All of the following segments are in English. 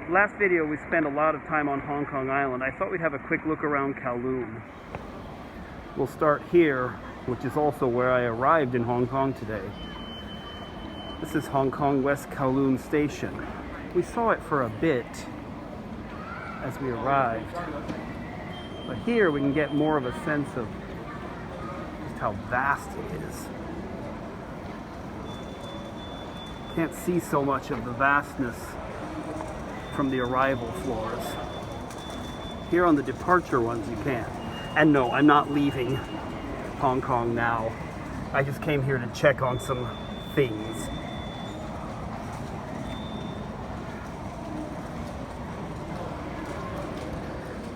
Last video we spent a lot of time on Hong Kong Island. I thought we'd have a quick look around Kowloon. We'll start here, which is also where I arrived in Hong Kong today. This is Hong Kong West Kowloon Station. We saw it for a bit as we arrived, but here we can get more of a sense of just how vast it is. Can't see so much of the vastness from the arrival floors. Here on the departure ones you can. And no, I'm not leaving Hong Kong now. I just came here to check on some things.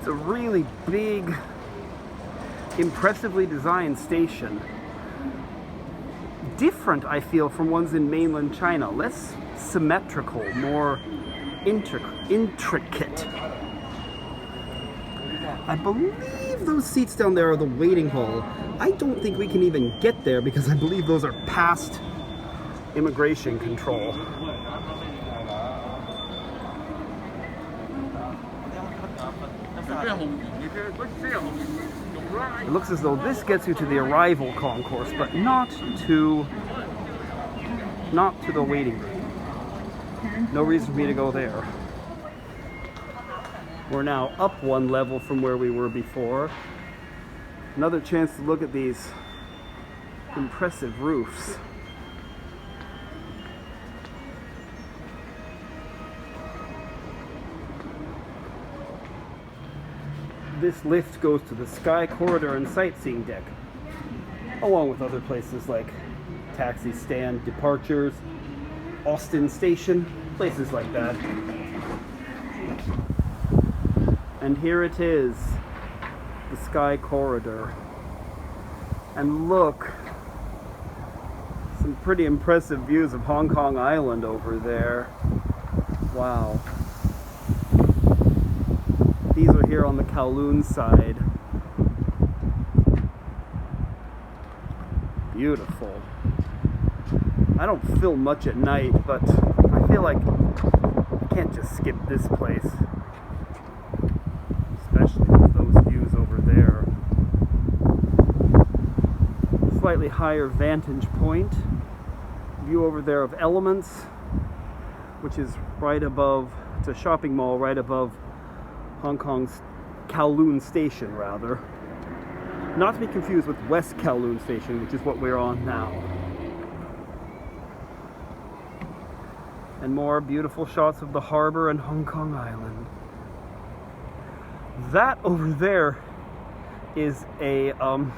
It's a really big, impressively designed station. Different, I feel, from ones in mainland China. Less symmetrical, more intricate. I believe those seats down there are the waiting hall. I don't think we can even get there because I believe those are past immigration control. It looks as though this gets you to the arrival concourse, but not to the waiting room. No reason for me to go there. We're now up one level from where we were before. Another chance to look at these impressive roofs. This lift goes to the Sky Corridor and Sightseeing Deck, along with other places like taxi stand, departures, Austin Station, places like that. And here it is, the Sky Corridor. And look, some pretty impressive views of Hong Kong Island over there. Wow. These are here on the Kowloon side. Beautiful. I don't film much at night, but I feel like I can't just skip this place. Especially with those views over there. Slightly higher vantage point. View over there of Elements, which is right above, it's a shopping mall right above Hong Kong's Kowloon Station, rather. Not to be confused with West Kowloon Station, which is what we're on now. And more beautiful shots of the harbor and Hong Kong Island. That over there is an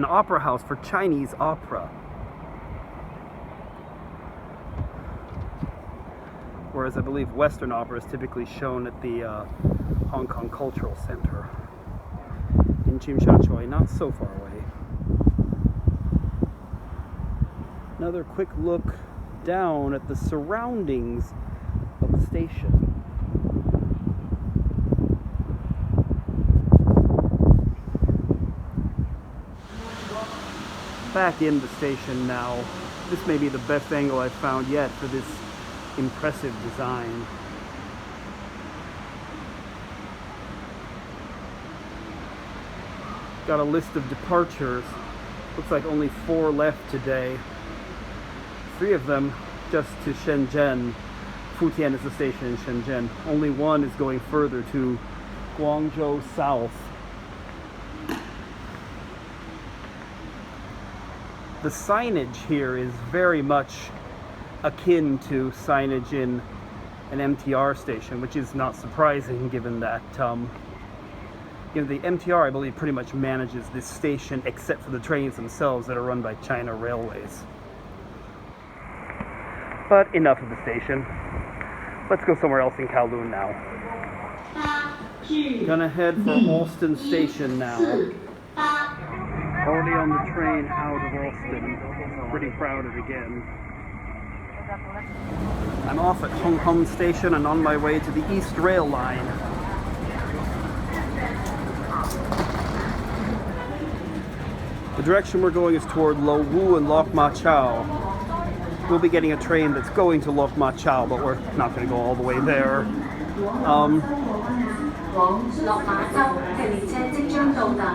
opera house for Chinese opera. Whereas I believe Western opera is typically shown at the Hong Kong Cultural Center in Tsim Sha Tsui, not so far away. Another quick look down at the surroundings of the station. Back in the station now. This may be the best angle I've found yet for this impressive design. Got a list of departures. Looks like only 4 left today. 3 of them just to Shenzhen. Futian is the station in Shenzhen. Only 1 is going further to Guangzhou South. The signage here is very much akin to signage in an MTR station, which is not surprising given that the MTR, I believe, pretty much manages this station except for the trains themselves that are run by China Railways. But enough of the station. Let's go somewhere else in Kowloon now. Gonna head for Austin Station now. Already on the train out of Austin. Pretty crowded again. I'm off at Hong Kong Station and on my way to the East Rail Line. The direction we're going is toward Lo Wu and Lok Ma Chau. we'll be getting a train that's going to Lok Ma Chau, but we're not going to go all the way there.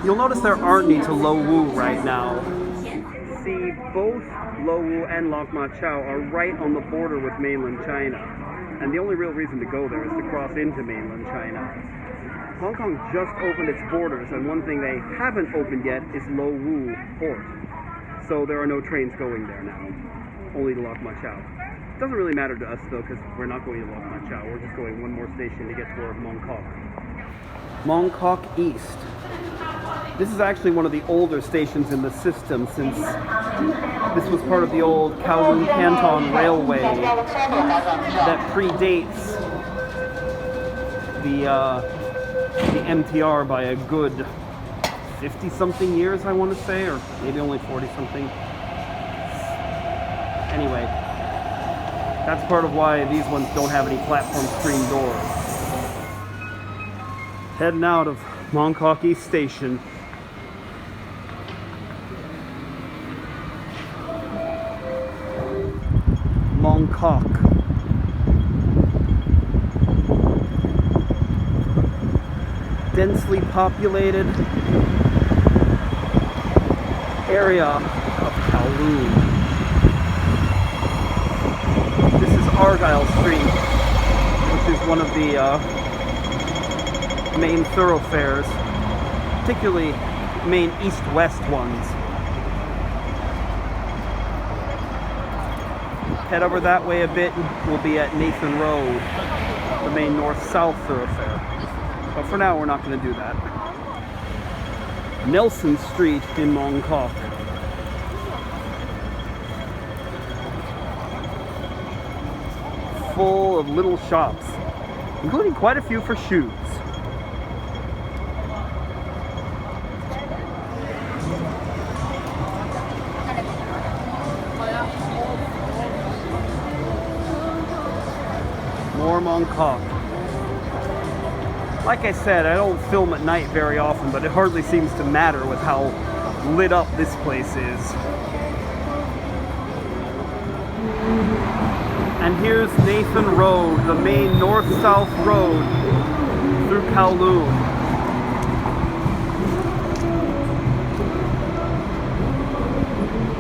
You'll notice there aren't any to Lo Wu right now. See, both Lo Wu and Lok Ma Chau are right on the border with mainland China. And the only real reason to go there is to cross into mainland China. Hong Kong just opened its borders, and one thing they haven't opened yet is Lo Wu Port. So there are no trains going there now, only to Lok Ma Chau. It doesn't really matter to us though, because we're not going to Lok Ma Chau. We're just going one more station to get toward Mong Kok. Mong Kok East. This is actually one of the older stations in the system, since this was part of the old Kowloon Canton Railway that predates the MTR by a good 50-something years, I want to say, or maybe only 40-something. Anyway, that's part of why these ones don't have any platform screen doors. Heading out of Mong Kok East Station. Mong Kok. Densely populated area of Kowloon. This is Argyle Street, which is one of the main thoroughfares, particularly main east-west ones. Head over that way a bit and we'll be at Nathan Road, the main north-south thoroughfare. But for now, we're not going to do that. Nelson Street in Mong Kok. Full of little shops, including quite a few for shoes. More Mong Kok. Like I said, I don't film at night very often, but it hardly seems to matter with how lit up this place is. And here's Nathan Road, the main north-south road through Kowloon.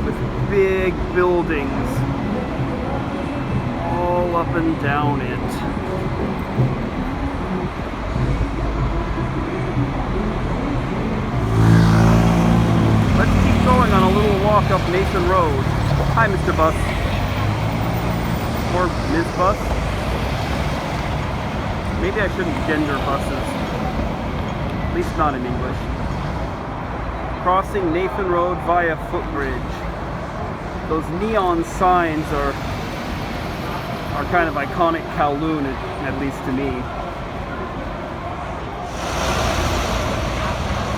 With big buildings all up and down it. Let's keep going on a little walk up Nathan Road. Hi, Mr. Bus. Or Ms. Bus. Maybe I shouldn't gender buses. At least not in English. Crossing Nathan Road via footbridge. Those neon signs are kind of iconic Kowloon, at least to me.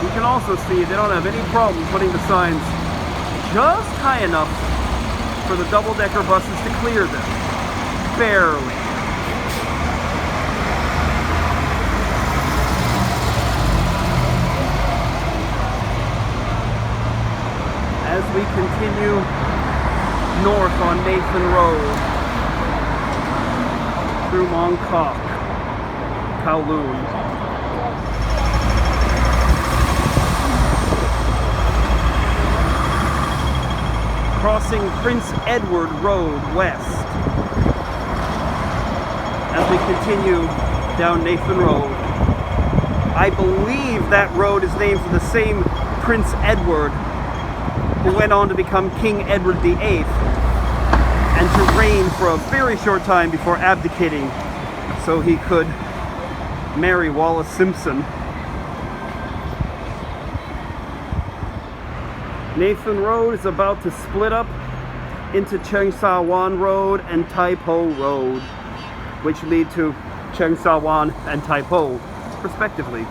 You can also see they don't have any problem putting the signs just high enough for the double-decker buses to clear them. Barely. As we continue north on Nathan Road through Mong Kok, Kowloon. Crossing Prince Edward Road west. As we continue down Nathan Road. I believe that road is named for the same Prince Edward who went on to become King Edward VIII and to reign for a very short time before abdicating so he could marry Wallis Simpson. Nathan Road is about to split up into Cheung Sa Wan Road and Tai Po Road, which lead to Cheung Sa Wan and Tai Po, respectively.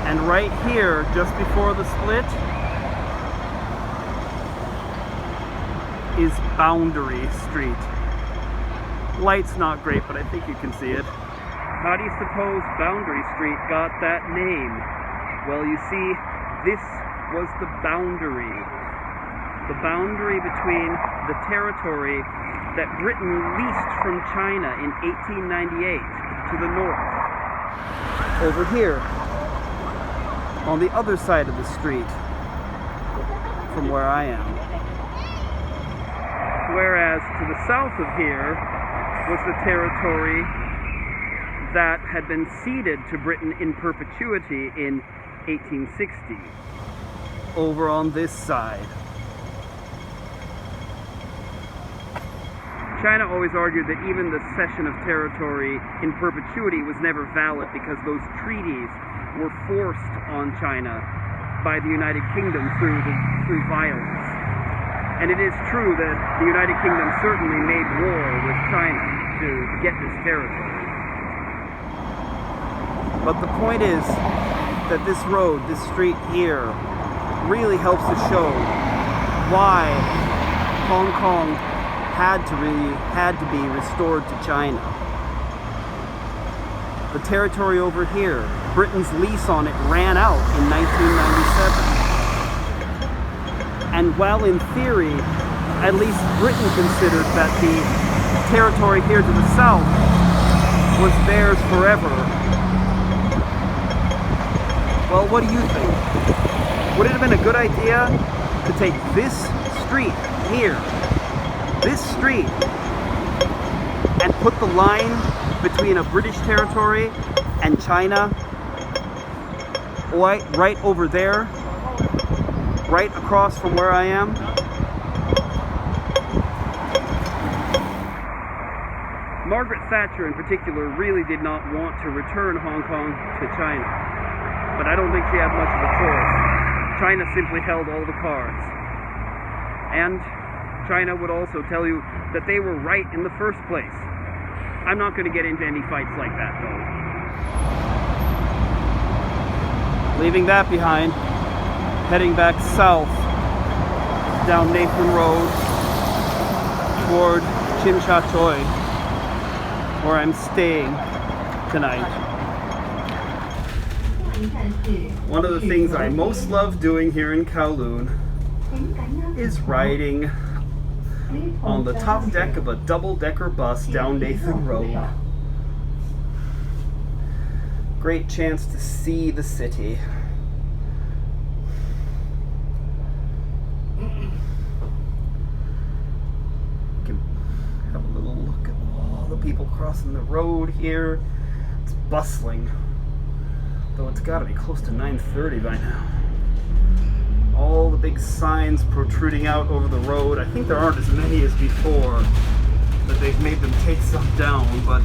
And right here, just before the split, is Boundary Street. Light's not great, but I think you can see it. How do you suppose Boundary Street got that name? Well, you see, this was the boundary the boundary between the territory that Britain leased from China in 1898 to the north. Over here, on the other side of the street from where I am. Whereas to the south of here was the territory that had been ceded to Britain in perpetuity in 1860. Over on this side. China always argued that even the cession of territory in perpetuity was never valid because those treaties were forced on China by the United Kingdom through violence. And it is true that the United Kingdom certainly made war with China to get this territory. But the point is that this road, this street here, really helps to show why Hong Kong had to be restored to China. The territory over here, Britain's lease on it ran out in 1997. And while in theory, at least Britain considered that the territory here to the south was theirs forever, well, what do you think? Would it have been a good idea to take this street here, this street, and put the line between a British territory and China right over there, right across from where I am? Margaret Thatcher in particular really did not want to return Hong Kong to China, but I don't think she had much of a choice. China simply held all the cards. And China would also tell you that they were right in the first place. I'm not going to get into any fights like that, though. Leaving that behind, heading back south down Nathan Road toward Tsim Sha Tsui, where I'm staying tonight. One of the things I most love doing here in Kowloon is riding on the top deck of a double-decker bus down Nathan Road. Great chance to see the city. You can have a little look at all the people crossing the road here. It's bustling. Though it's got to be close to 9:30 by now. All the big signs protruding out over the road. I think there aren't as many as before, that they've made them take some down, but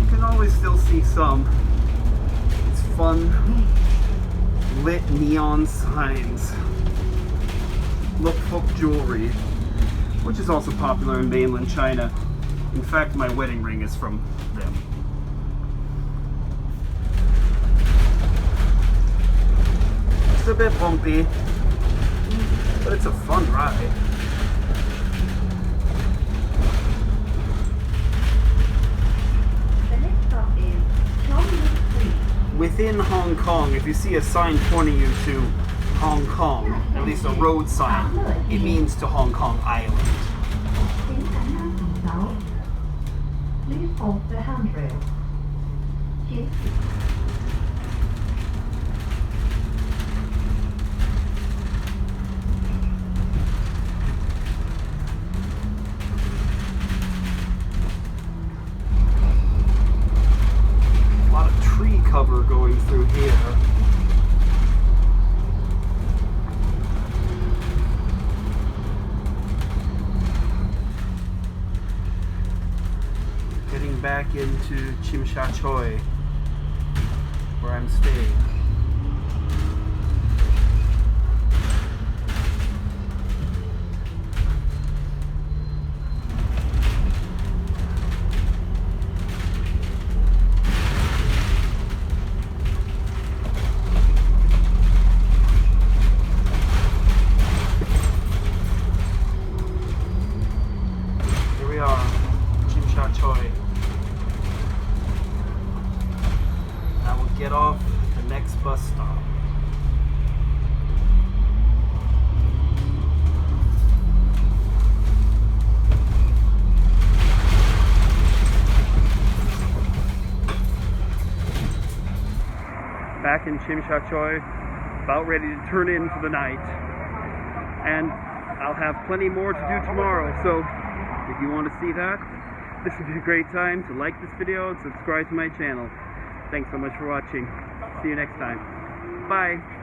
you can always still see some. It's fun, lit neon signs. Mong Kok jewelry, which is also popular in mainland China. In fact, my wedding ring is from them. It's a bit bumpy, but it's a fun ride. The next stop is Kowloon. Within Hong Kong, if you see a sign pointing you to Hong Kong, at least a road sign, it means to Hong Kong Island. Please hold the handrail. Cover going through here. Getting back into Tsim Sha Tsui, where I'm staying. Get off the next back in Tsim Sha Tsui, about ready to turn in for the night. And I'll have plenty more to do tomorrow, so if you want to see that, this would be a great time to like this video and subscribe to my channel. Thanks so much for watching. See you next time. Bye.